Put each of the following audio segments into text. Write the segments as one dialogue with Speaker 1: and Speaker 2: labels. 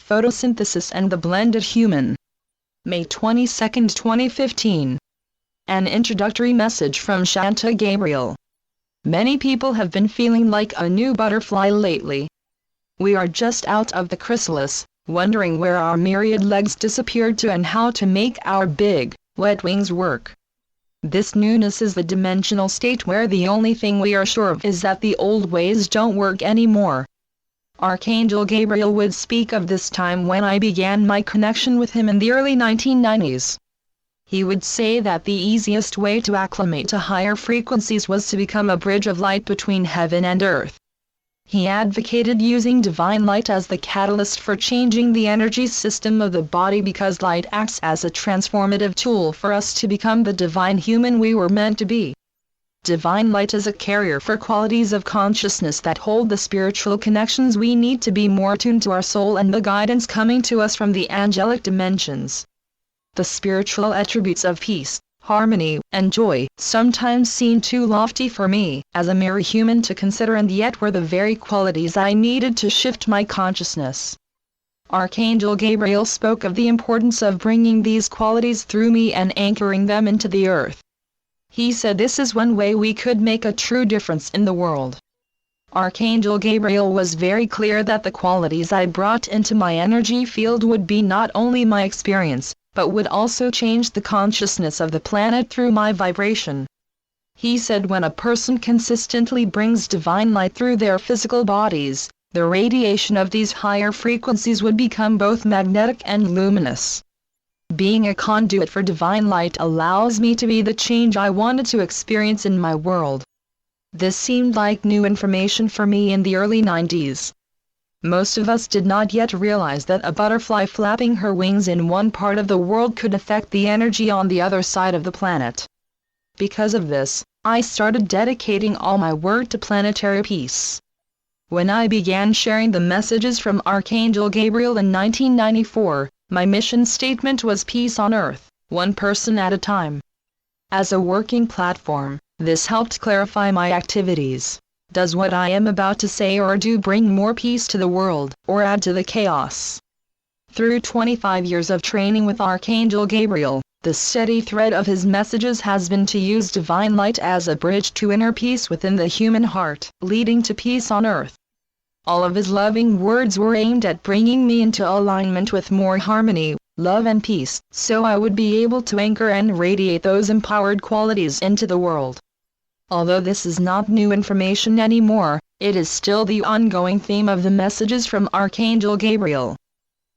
Speaker 1: Photosynthesis and the Blended Human. May 22, 2015. An introductory message from Archangel Gabriel. Many people have been feeling like a new butterfly lately. We are just out of the chrysalis, wondering where our myriad legs disappeared to and how to make our big, wet wings work. This newness is the dimensional state where the only thing we are sure of is that the old ways don't work anymore. Archangel Gabriel would speak of this time when I began my connection with him in the early 1990s. He would say that the easiest way to acclimate to higher frequencies was to become a bridge of light between heaven and earth. He advocated using divine light as the catalyst for changing the energy system of the body because light acts as a transformative tool for us to become the divine human we were meant to be. Divine light is a carrier for qualities of consciousness that hold the spiritual connections we need to be more attuned to our soul and the guidance coming to us from the angelic dimensions. The spiritual attributes of peace, harmony, and joy sometimes seem too lofty for me, as a mere human, to consider, and yet were the very qualities I needed to shift my consciousness. Archangel Gabriel spoke of the importance of bringing these qualities through me and anchoring them into the earth. He said this is one way we could make a true difference in the world. Archangel Gabriel was very clear that the qualities I brought into my energy field would be not only my experience, but would also change the consciousness of the planet through my vibration. He said when a person consistently brings divine light through their physical bodies, the radiation of these higher frequencies would become both magnetic and luminous. Being a conduit for divine light allows me to be the change I wanted to experience in my world. This seemed like new information for me in the early 90s. Most of us did not yet realize that a butterfly flapping her wings in one part of the world could affect the energy on the other side of the planet. Because of this, I started dedicating all my work to planetary peace. When I began sharing the messages from Archangel Gabriel in 1994, my mission statement was peace on earth, one person at a time. As a working platform, this helped clarify my activities. Does what I am about to say or do bring more peace to the world, or add to the chaos? Through 25 years of training with Archangel Gabriel, the steady thread of his messages has been to use divine light as a bridge to inner peace within the human heart, leading to peace on earth. All of his loving words were aimed at bringing me into alignment with more harmony, love and peace, so I would be able to anchor and radiate those empowered qualities into the world. Although this is not new information anymore, it is still the ongoing theme of the messages from Archangel Gabriel.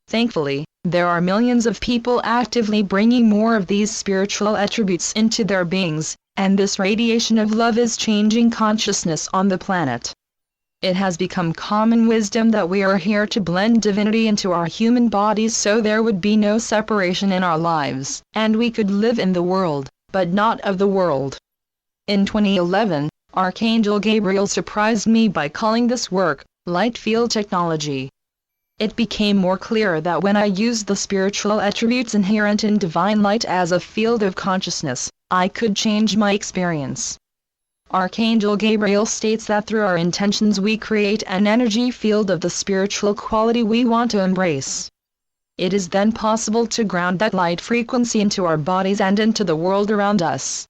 Speaker 1: Thankfully, there are millions of people actively bringing more of these spiritual attributes into their beings, and this radiation of love is changing consciousness on the planet. It has become common wisdom that we are here to blend divinity into our human bodies so there would be no separation in our lives, and we could live in the world, but not of the world. In 2011, Archangel Gabriel surprised me by calling this work, light field technology. It became more clear that when I used the spiritual attributes inherent in divine light as a field of consciousness, I could change my experience. Archangel Gabriel states that through our intentions we create an energy field of the spiritual quality we want to embrace. It is then possible to ground that light frequency into our bodies and into the world around us.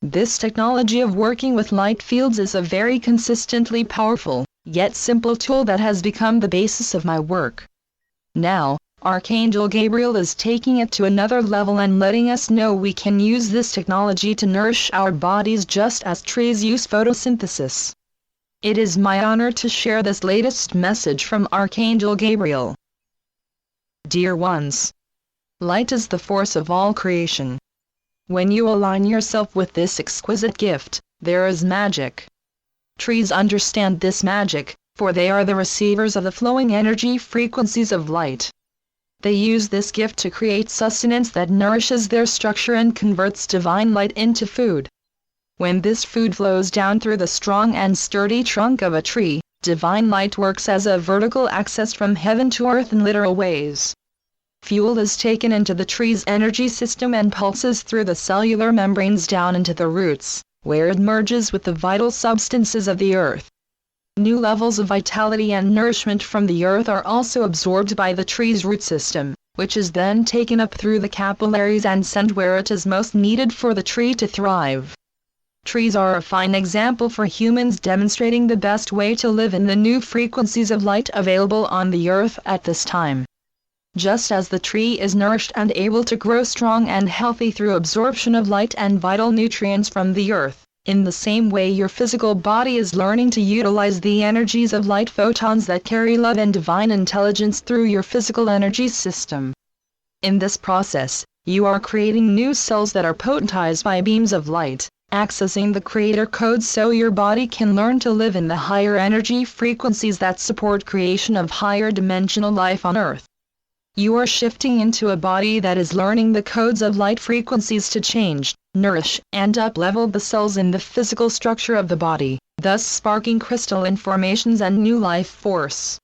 Speaker 1: This technology of working with light fields is a very consistently powerful, yet simple tool that has become the basis of my work. Now, Archangel Gabriel is taking it to another level and letting us know we can use this technology to nourish our bodies just as trees use photosynthesis. It is my honor to share this latest message from Archangel Gabriel. Dear ones, light is the force of all creation. When you align yourself with this exquisite gift, there is magic. Trees understand this magic, for they are the receivers of the flowing energy frequencies of light. They use this gift to create sustenance that nourishes their structure and converts divine light into food. When this food flows down through the strong and sturdy trunk of a tree, divine light works as a vertical access from heaven to earth in literal ways. Fuel is taken into the tree's energy system and pulses through the cellular membranes down into the roots, where it merges with the vital substances of the earth. New levels of vitality and nourishment from the earth are also absorbed by the tree's root system, which is then taken up through the capillaries and sent where it is most needed for the tree to thrive. Trees are a fine example for humans, demonstrating the best way to live in the new frequencies of light available on the earth at this time. Just as the tree is nourished and able to grow strong and healthy through absorption of light and vital nutrients from the earth, in the same way your physical body is learning to utilize the energies of light photons that carry love and divine intelligence through your physical energy system. In this process, you are creating new cells that are potentized by beams of light, accessing the creator codes so your body can learn to live in the higher energy frequencies that support creation of higher dimensional life on Earth. You are shifting into a body that is learning the codes of light frequencies to change, nourish, and up-level the cells in the physical structure of the body, thus sparking crystalline formations and new life force.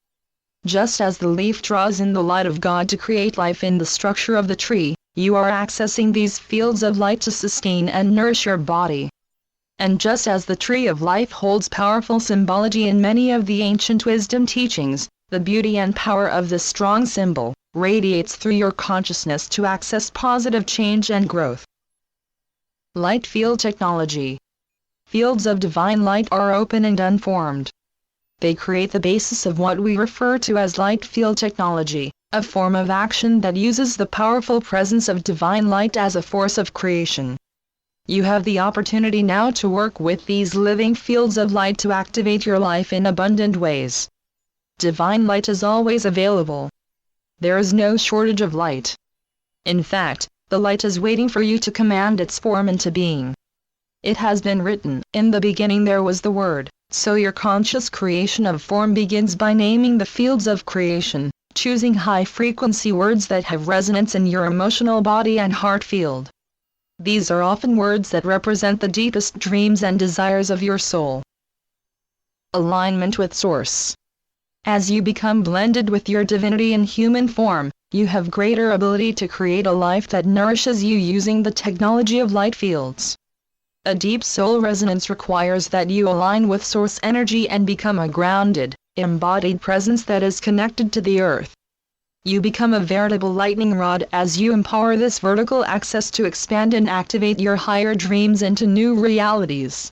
Speaker 1: Just as the leaf draws in the light of God to create life in the structure of the tree, you are accessing these fields of light to sustain and nourish your body. And just as the tree of life holds powerful symbology in many of the ancient wisdom teachings, the beauty and power of this strong symbol radiates through your consciousness to access positive change and growth. Light field technology. Fields of divine light are open and unformed. They create the basis of what we refer to as light field technology, a form of action that uses the powerful presence of divine light as a force of creation. You have the opportunity now to work with these living fields of light to activate your life in abundant ways. Divine light is always available. There is no shortage of light. In fact, the light is waiting for you to command its form into being. It has been written, "In the beginning there was the Word," so your conscious creation of form begins by naming the fields of creation, choosing high-frequency words that have resonance in your emotional body and heart field. These are often words that represent the deepest dreams and desires of your soul. Alignment with Source. As you become blended with your divinity in human form, you have greater ability to create a life that nourishes you using the technology of light fields. A deep soul resonance requires that you align with source energy and become a grounded, embodied presence that is connected to the earth. You become a veritable lightning rod as you empower this vertical access to expand and activate your higher dreams into new realities.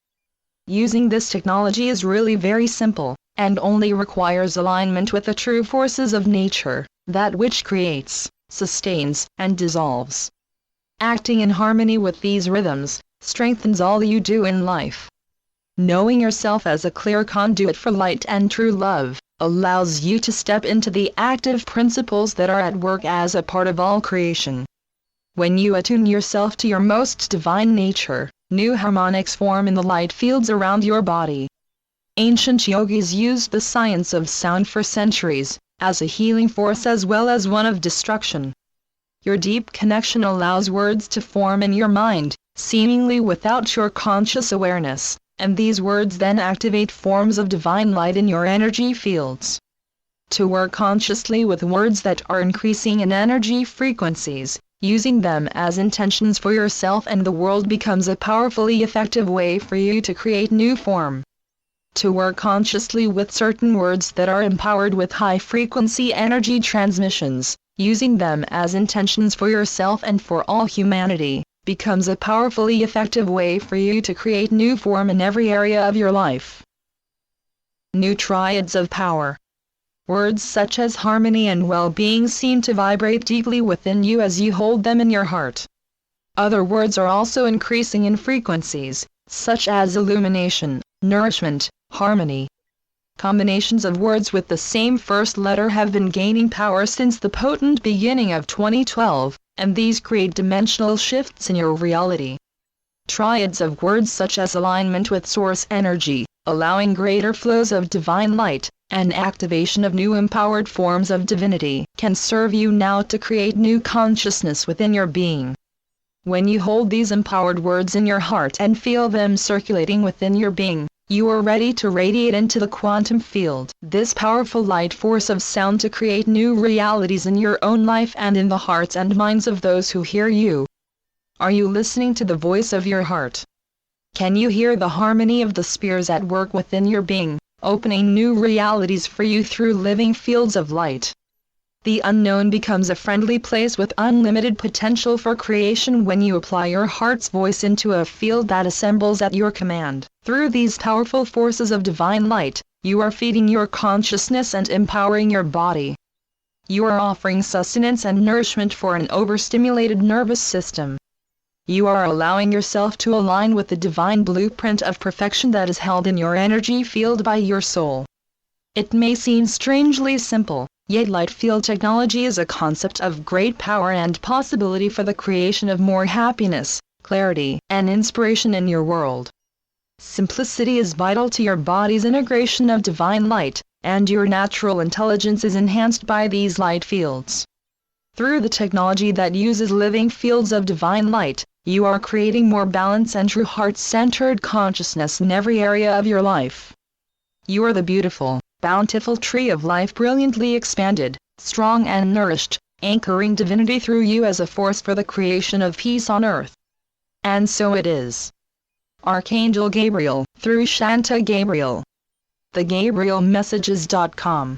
Speaker 1: Using this technology is really very simple, and only requires alignment with the true forces of nature, that which creates, sustains, and dissolves. Acting in harmony with these rhythms strengthens all you do in life. Knowing yourself as a clear conduit for light and true love allows you to step into the active principles that are at work as a part of all creation. When you attune yourself to your most divine nature, new harmonics form in the light fields around your body. Ancient yogis used the science of sound for centuries, as a healing force as well as one of destruction. Your deep connection allows words to form in your mind, seemingly without your conscious awareness, and these words then activate forms of divine light in your energy fields. To work consciously with words that are increasing in energy frequencies, using them as intentions for yourself and the world becomes a powerfully effective way for you to create new form. To work consciously with certain words that are empowered with high-frequency energy transmissions, using them as intentions for yourself and for all humanity, becomes a powerfully effective way for you to create new form in every area of your life. New triads of power. Words such as harmony and well-being seem to vibrate deeply within you as you hold them in your heart. Other words are also increasing in frequencies, such as illumination, nourishment, harmony. Combinations of words with the same first letter have been gaining power since the potent beginning of 2012, and these create dimensional shifts in your reality. Triads of words such as alignment with source energy, allowing greater flows of divine light, and activation of new empowered forms of divinity, can serve you now to create new consciousness within your being. When you hold these empowered words in your heart and feel them circulating within your being, you are ready to radiate into the quantum field, this powerful light force of sound to create new realities in your own life and in the hearts and minds of those who hear you. Are you listening to the voice of your heart? Can you hear the harmony of the spheres at work within your being, opening new realities for you through living fields of light. The unknown becomes a friendly place with unlimited potential for creation when you apply your heart's voice into a field that assembles at your command. Through these powerful forces of divine light, you are feeding your consciousness and empowering your body. You are offering sustenance and nourishment for an overstimulated nervous system. You are allowing yourself to align with the divine blueprint of perfection that is held in your energy field by your soul. It may seem strangely simple, yet light field technology is a concept of great power and possibility for the creation of more happiness, clarity, and inspiration in your world. Simplicity is vital to your body's integration of divine light, and your natural intelligence is enhanced by these light fields. Through the technology that uses living fields of divine light, you are creating more balance and true heart-centered consciousness in every area of your life. You are the beautiful, bountiful tree of life, brilliantly expanded, strong and nourished, anchoring divinity through you as a force for the creation of peace on earth. And so it is. Archangel Gabriel, through Shanta Gabriel. TheGabrielMessages.com